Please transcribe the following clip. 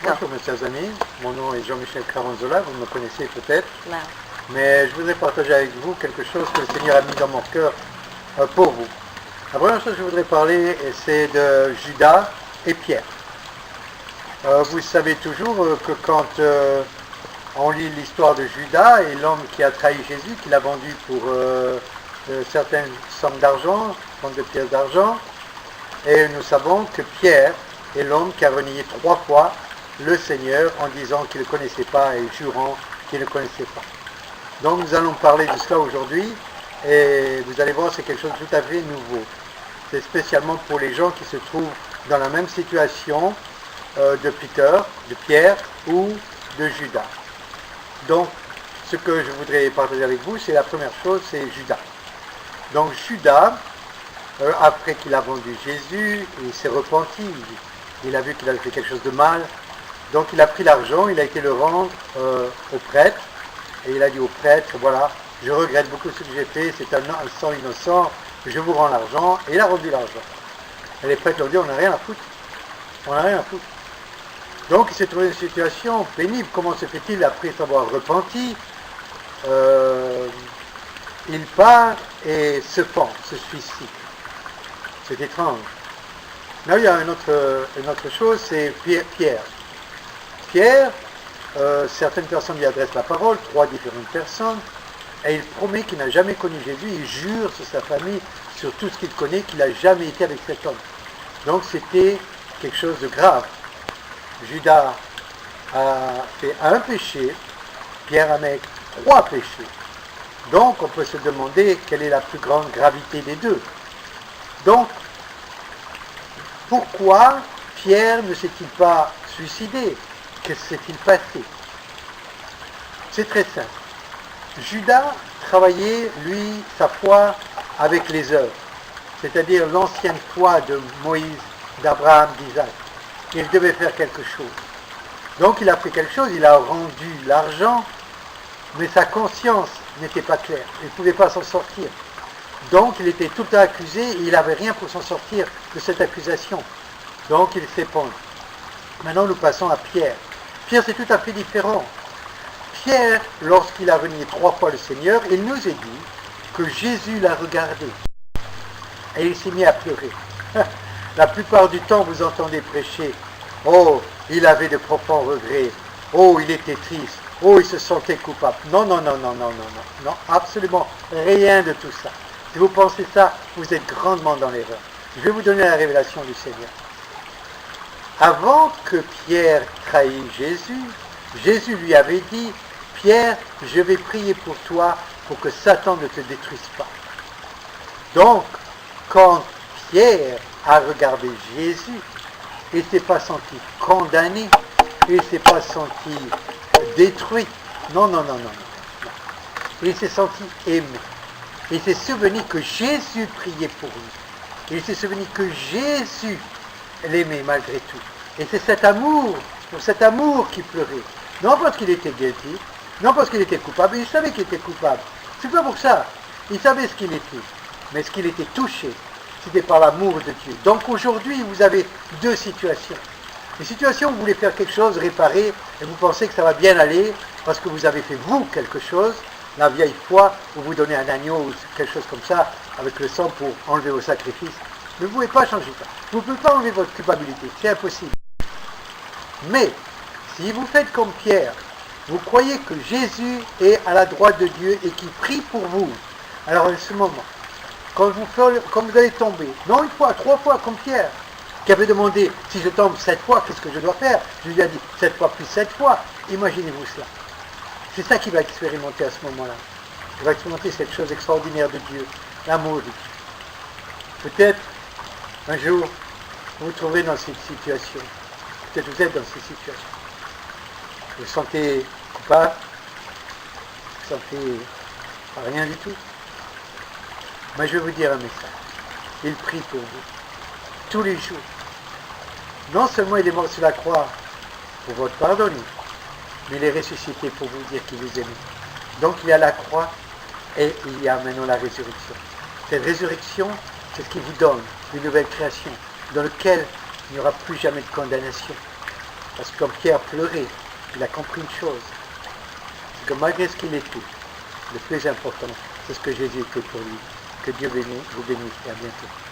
Bonjour mes chers amis, mon nom est Jean-Michel Caranzola, vous me connaissez peut-être, Là. mais je voudrais partager avec vous quelque chose que le Seigneur a mis dans mon cœur pour vous. La première chose que je voudrais parler, c'est de Judas et Pierre. Vous savez toujours que quand on lit l'histoire de Judas et l'homme qui a trahi Jésus, qui l'a vendu pour certaines sommes d'argent, compte de pièces d'argent, et nous savons que Pierre est l'homme qui a renié 3 fois le Seigneur en disant qu'il ne le connaissait pas et jurant qu'il ne le connaissait pas. Donc nous allons parler de cela aujourd'hui et vous allez voir, c'est quelque chose de tout à fait nouveau. C'est spécialement pour les gens qui se trouvent dans la même situation de Peter, de Pierre ou de Judas. Donc ce que je voudrais partager avec vous, c'est la première chose, c'est Judas. Donc Judas, après qu'il a vendu Jésus, il s'est repenti, il a vu qu'il avait fait quelque chose de mal, donc il a pris l'argent, il a été le rendre au prêtre, et il a dit au prêtre, voilà, je regrette beaucoup ce que j'ai fait, c'est un sang innocent, je vous rends l'argent, et il a rendu l'argent. Et les prêtres lui ont dit, on n'a rien à foutre, on n'a rien à foutre. Donc il s'est trouvé une situation pénible, comment se fait-il, après s'avoir repenti, il part et se pend, se suicide. C'est étrange. Là, il y a une autre chose, c'est Pierre. Pierre, certaines personnes lui adressent la parole, 3 différentes personnes, et il promet qu'il n'a jamais connu Jésus, il jure sur sa famille, sur tout ce qu'il connaît, qu'il n'a jamais été avec cet homme. Donc c'était quelque chose de grave. Judas a fait un péché, Pierre en a 3 péchés. Donc on peut se demander quelle est la plus grande gravité des deux. Donc, pourquoi Pierre ne s'est-il pas suicidé? Que s'est-il passé? C'est très simple. Judas travaillait, lui, sa foi avec les œuvres, c'est-à-dire l'ancienne foi de Moïse, d'Abraham, d'Isaac. Il devait faire quelque chose. Donc il a fait quelque chose, il a rendu l'argent, mais sa conscience n'était pas claire. Il ne pouvait pas s'en sortir. Donc il était tout le temps accusé et il n'avait rien pour s'en sortir de cette accusation. Donc il s'est pendu. Maintenant nous passons à Pierre. Pierre c'est tout à fait différent. Pierre, lorsqu'il a renié 3 fois le Seigneur, il nous est dit que Jésus l'a regardé. Et il s'est mis à pleurer. La plupart du temps vous entendez prêcher, oh, il avait de profonds regrets, oh, il était triste, oh, il se sentait coupable. Non, absolument rien de tout ça. Si vous pensez ça, vous êtes grandement dans l'erreur. Je vais vous donner la révélation du Seigneur. Avant que Pierre trahisse Jésus, Jésus lui avait dit, Pierre, je vais prier pour toi pour que Satan ne te détruise pas. Donc, quand Pierre a regardé Jésus, il ne s'est pas senti condamné, il ne s'est pas senti détruit. Non. Il s'est senti aimé. Il s'est souvenu que Jésus priait pour lui. Il s'est souvenu que Jésus l'aimait malgré tout. Et c'est cet amour, pour cet amour qu'il pleurait. Non parce qu'il était guilty, non parce qu'il était coupable, il savait qu'il était coupable. C'est pas pour ça. Il savait ce qu'il était. Mais ce qu'il était touché, c'était par l'amour de Dieu. Donc aujourd'hui, vous avez 2 situations. Une situation où vous voulez faire quelque chose, réparer, et vous pensez que ça va bien aller, parce que vous avez fait vous quelque chose, la vieille foi, où vous donnez un agneau ou quelque chose comme ça, avec le sang pour enlever vos sacrifices. Mais vous ne pouvez pas changer ça. Vous ne pouvez pas enlever votre culpabilité, c'est impossible. Mais, si vous faites comme Pierre, vous croyez que Jésus est à la droite de Dieu et qu'il prie pour vous, alors en ce moment, quand vous allez tomber, non 1 fois, 3 fois comme Pierre, qui avait demandé, si je tombe 7 fois, qu'est-ce que je dois faire? Je lui ai dit, 7 fois plus 7 fois. Imaginez-vous cela. C'est ça qu'il va expérimenter à ce moment-là. Il va expérimenter cette chose extraordinaire de Dieu, l'amour de Dieu. Peut-être, un jour, vous vous trouverez dans cette situation. Peut-être vous êtes dans cette situation. Vous vous sentez coupable, vous ne sentez rien du tout. Mais je vais vous dire un message. Il prie pour vous. Tous les jours. Non seulement il est mort sur la croix pour votre pardonner, mais il est ressuscité pour vous dire qu'il vous aime. Donc il y a la croix et il y a maintenant la résurrection. Cette résurrection, c'est ce qui vous donne une nouvelle création dans laquelle il n'y aura plus jamais de condamnation. Parce que comme Pierre pleurait, il a compris une chose. C'est que malgré ce qu'il était, le plus important, c'est ce que Jésus était pour lui. Que Dieu vous bénisse et à bientôt.